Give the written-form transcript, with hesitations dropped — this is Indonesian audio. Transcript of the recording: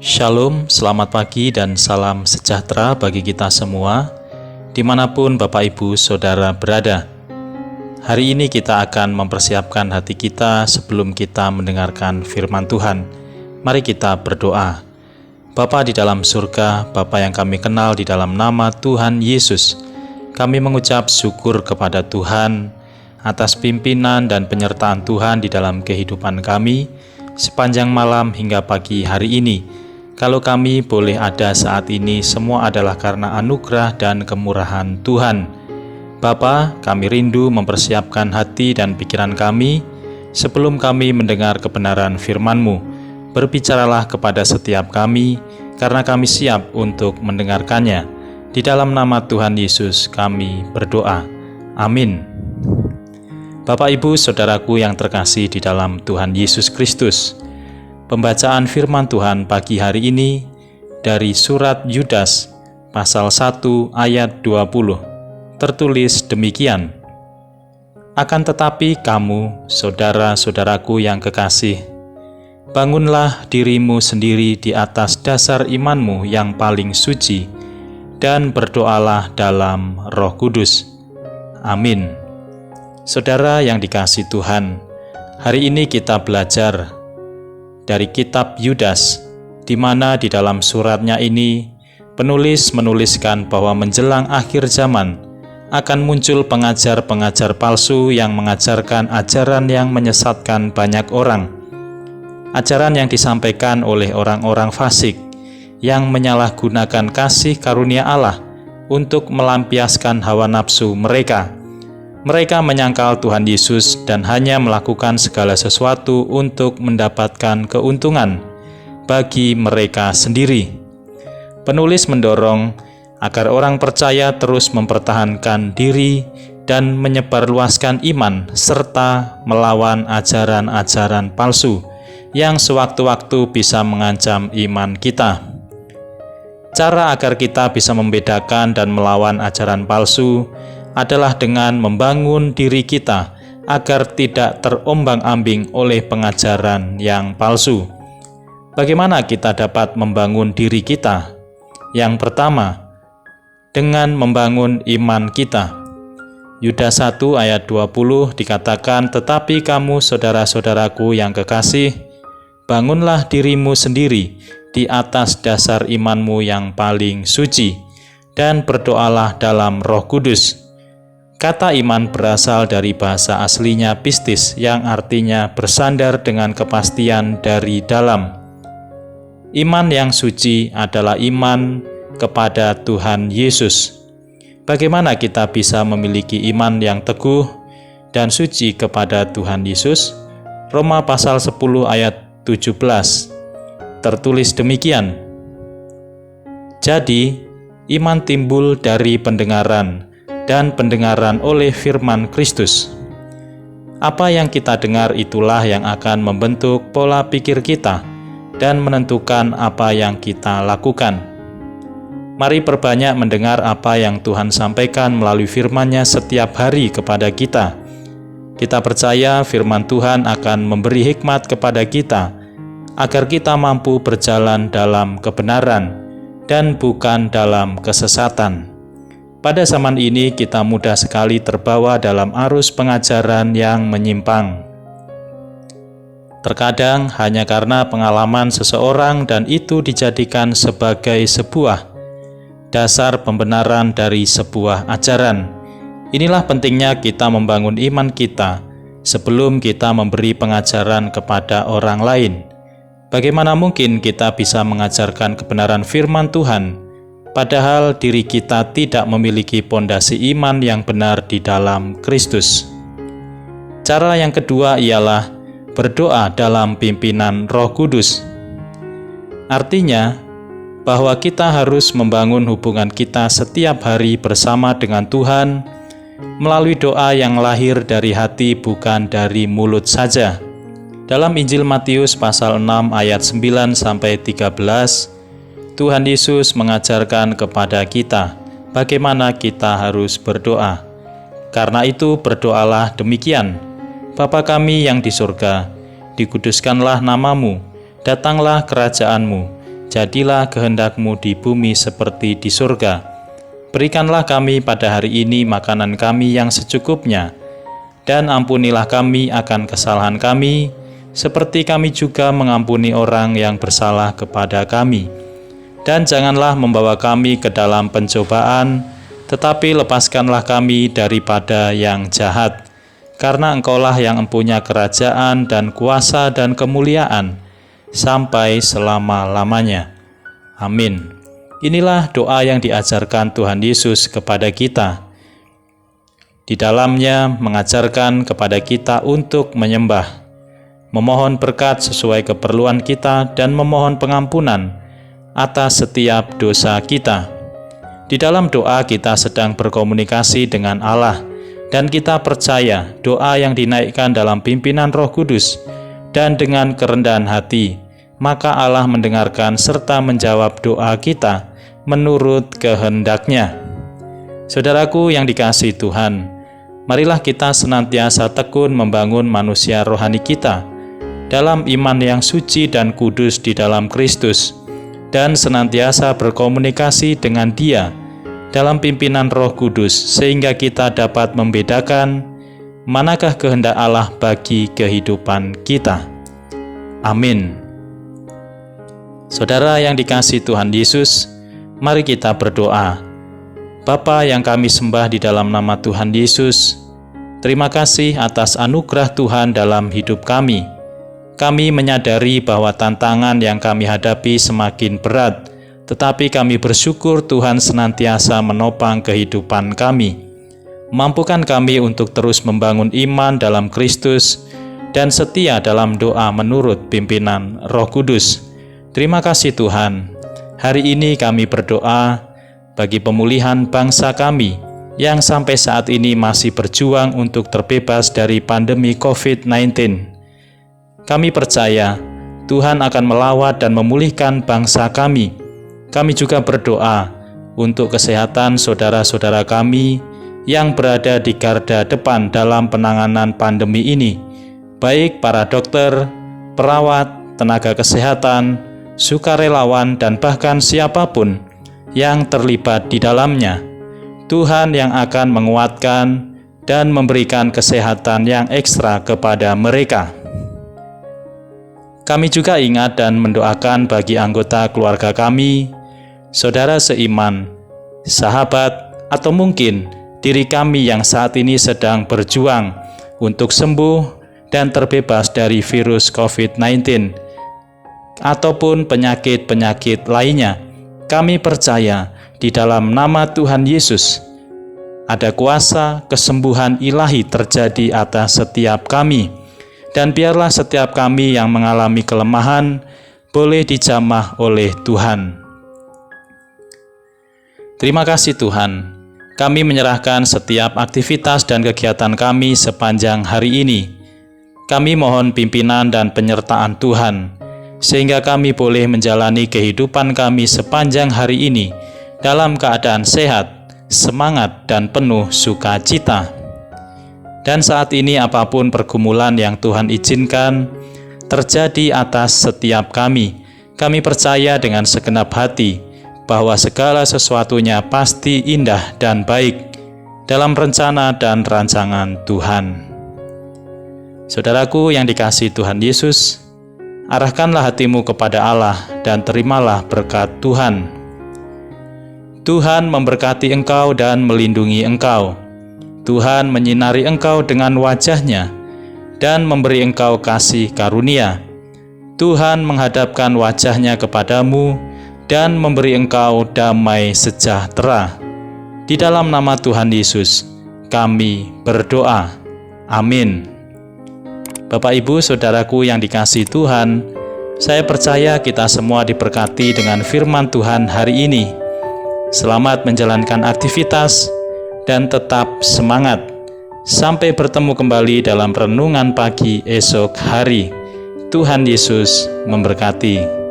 Shalom, selamat pagi dan salam sejahtera bagi kita semua, dimanapun Bapak Ibu Saudara berada. Hari ini kita akan mempersiapkan hati kita sebelum kita mendengarkan firman Tuhan. Mari kita berdoa. Bapa di dalam surga, Bapa yang kami kenal di dalam nama Tuhan Yesus, kami mengucap syukur kepada Tuhan atas pimpinan dan penyertaan Tuhan di dalam kehidupan kami sepanjang malam hingga pagi hari ini. Kalau kami boleh ada saat ini, semua adalah karena anugerah dan kemurahan Tuhan. Bapa, kami rindu mempersiapkan hati dan pikiran kami sebelum kami mendengar kebenaran firman-Mu. Berbicaralah kepada setiap kami, karena kami siap untuk mendengarkannya. Di dalam nama Tuhan Yesus kami berdoa. Amin. Bapak, Ibu, Saudaraku yang terkasih di dalam Tuhan Yesus Kristus, pembacaan firman Tuhan pagi hari ini dari surat Yudas pasal 1 ayat 20. Tertulis demikian. Akan tetapi kamu, saudara-saudaraku yang kekasih, bangunlah dirimu sendiri di atas dasar imanmu yang paling suci, dan berdoalah dalam Roh Kudus. Amin. Saudara yang dikasihi Tuhan, hari ini kita belajar dari kitab Yudas, di mana di dalam suratnya ini penulis menuliskan bahwa menjelang akhir zaman akan muncul pengajar-pengajar palsu yang mengajarkan ajaran yang menyesatkan banyak orang. Ajaran yang disampaikan oleh orang-orang fasik yang menyalahgunakan kasih karunia Allah untuk melampiaskan hawa nafsu mereka. Mereka menyangkal Tuhan Yesus dan hanya melakukan segala sesuatu untuk mendapatkan keuntungan bagi mereka sendiri. Penulis mendorong agar orang percaya terus mempertahankan diri dan menyebarluaskan iman serta melawan ajaran-ajaran palsu yang sewaktu-waktu bisa mengancam iman kita. Cara agar kita bisa membedakan dan melawan ajaran palsu adalah dengan membangun diri kita agar tidak terombang-ambing oleh pengajaran yang palsu. Bagaimana kita dapat membangun diri kita? Yang pertama, dengan membangun iman kita. Yudas 1 ayat 20 dikatakan, tetapi kamu saudara-saudaraku yang kekasih, bangunlah dirimu sendiri di atas dasar imanmu yang paling suci, dan berdoalah dalam Roh Kudus. Kata iman berasal dari bahasa aslinya pistis yang artinya bersandar dengan kepastian dari dalam. Iman yang suci adalah iman kepada Tuhan Yesus. Bagaimana kita bisa memiliki iman yang teguh dan suci kepada Tuhan Yesus? Roma pasal 10 ayat 17. Tertulis demikian. Jadi, iman timbul dari pendengaran, dan pendengaran oleh firman Kristus. Apa yang kita dengar itulah yang akan membentuk pola pikir kita dan menentukan apa yang kita lakukan. Mari perbanyak mendengar apa yang Tuhan sampaikan melalui firman-Nya setiap hari kepada kita. Kita percaya firman Tuhan akan memberi hikmat kepada kita agar kita mampu berjalan dalam kebenaran dan bukan dalam kesesatan. Pada zaman ini kita mudah sekali terbawa dalam arus pengajaran yang menyimpang. Terkadang hanya karena pengalaman seseorang dan itu dijadikan sebagai sebuah dasar pembenaran dari sebuah ajaran. Inilah pentingnya kita membangun iman kita sebelum kita memberi pengajaran kepada orang lain. Bagaimana mungkin kita bisa mengajarkan kebenaran firman Tuhan padahal diri kita tidak memiliki pondasi iman yang benar di dalam Kristus? Cara yang kedua ialah berdoa dalam pimpinan Roh Kudus. Artinya, bahwa kita harus membangun hubungan kita setiap hari bersama dengan Tuhan melalui doa yang lahir dari hati bukan dari mulut saja. Dalam Injil Matius pasal 6 ayat 9-13, Tuhan Yesus mengajarkan kepada kita bagaimana kita harus berdoa. Karena itu berdoalah demikian. Bapa kami yang di surga, dikuduskanlah namamu, datanglah kerajaanmu, jadilah kehendak-Mu di bumi seperti di surga. Berikanlah kami pada hari ini makanan kami yang secukupnya, dan ampunilah kami akan kesalahan kami, seperti kami juga mengampuni orang yang bersalah kepada kami. Dan janganlah membawa kami ke dalam pencobaan, tetapi lepaskanlah kami daripada yang jahat. Karena Engkaulah yang empunya kerajaan dan kuasa dan kemuliaan, sampai selama-lamanya. Amin. Inilah doa yang diajarkan Tuhan Yesus kepada kita. Di dalamnya mengajarkan kepada kita untuk menyembah, memohon berkat sesuai keperluan kita, dan memohon pengampunan atas setiap dosa kita. Di dalam doa kita sedang berkomunikasi dengan Allah, dan kita percaya doa yang dinaikkan dalam pimpinan Roh Kudus dan dengan kerendahan hati, maka Allah mendengarkan serta menjawab doa kita menurut kehendak-Nya. Saudaraku yang dikasihi Tuhan, marilah kita senantiasa tekun membangun manusia rohani kita dalam iman yang suci dan kudus di dalam Kristus, dan senantiasa berkomunikasi dengan Dia dalam pimpinan Roh Kudus, sehingga kita dapat membedakan manakah kehendak Allah bagi kehidupan kita. Amin. Saudara yang dikasihi Tuhan Yesus, mari kita berdoa. Bapa yang kami sembah di dalam nama Tuhan Yesus, terima kasih atas anugerah Tuhan dalam hidup kami. Kami menyadari bahwa tantangan yang kami hadapi semakin berat, tetapi kami bersyukur Tuhan senantiasa menopang kehidupan kami. Mampukan kami untuk terus membangun iman dalam Kristus dan setia dalam doa menurut pimpinan Roh Kudus. Terima kasih Tuhan. Hari ini kami berdoa bagi pemulihan bangsa kami yang sampai saat ini masih berjuang untuk terbebas dari pandemi COVID-19. Kami percaya Tuhan akan melawat dan memulihkan bangsa kami. Kami juga berdoa untuk kesehatan saudara-saudara kami yang berada di garda depan dalam penanganan pandemi ini, baik para dokter, perawat, tenaga kesehatan, sukarelawan, dan bahkan siapapun yang terlibat di dalamnya. Tuhan yang akan menguatkan dan memberikan kesehatan yang ekstra kepada mereka. Kami juga ingat dan mendoakan bagi anggota keluarga kami, saudara seiman, sahabat, atau mungkin diri kami yang saat ini sedang berjuang untuk sembuh dan terbebas dari virus COVID-19 ataupun penyakit-penyakit lainnya. Kami percaya di dalam nama Tuhan Yesus ada kuasa kesembuhan ilahi terjadi atas setiap kami, dan biarlah setiap kami yang mengalami kelemahan boleh dijamah oleh Tuhan. Terima kasih Tuhan, kami menyerahkan setiap aktivitas dan kegiatan kami sepanjang hari ini. Kami mohon pimpinan dan penyertaan Tuhan, sehingga kami boleh menjalani kehidupan kami sepanjang hari ini dalam keadaan sehat, semangat, dan penuh sukacita. Dan saat ini apapun pergumulan yang Tuhan izinkan terjadi atas setiap kami percaya dengan segenap hati bahwa segala sesuatunya pasti indah dan baik dalam rencana dan rancangan Tuhan. Saudaraku yang dikasihi Tuhan Yesus, arahkanlah hatimu kepada Allah dan terimalah berkat Tuhan. Tuhan memberkati engkau dan melindungi engkau. Tuhan menyinari engkau dengan wajah-Nya dan memberi engkau kasih karunia. Tuhan menghadapkan wajah-Nya kepadamu dan memberi engkau damai sejahtera. Di dalam nama Tuhan Yesus, kami berdoa. Amin. Bapak, Ibu, Saudaraku yang dikasihi Tuhan, saya percaya kita semua diberkati dengan firman Tuhan hari ini. Selamat menjalankan aktivitas dan tetap semangat. Sampai bertemu kembali dalam renungan pagi esok hari. Tuhan Yesus memberkati.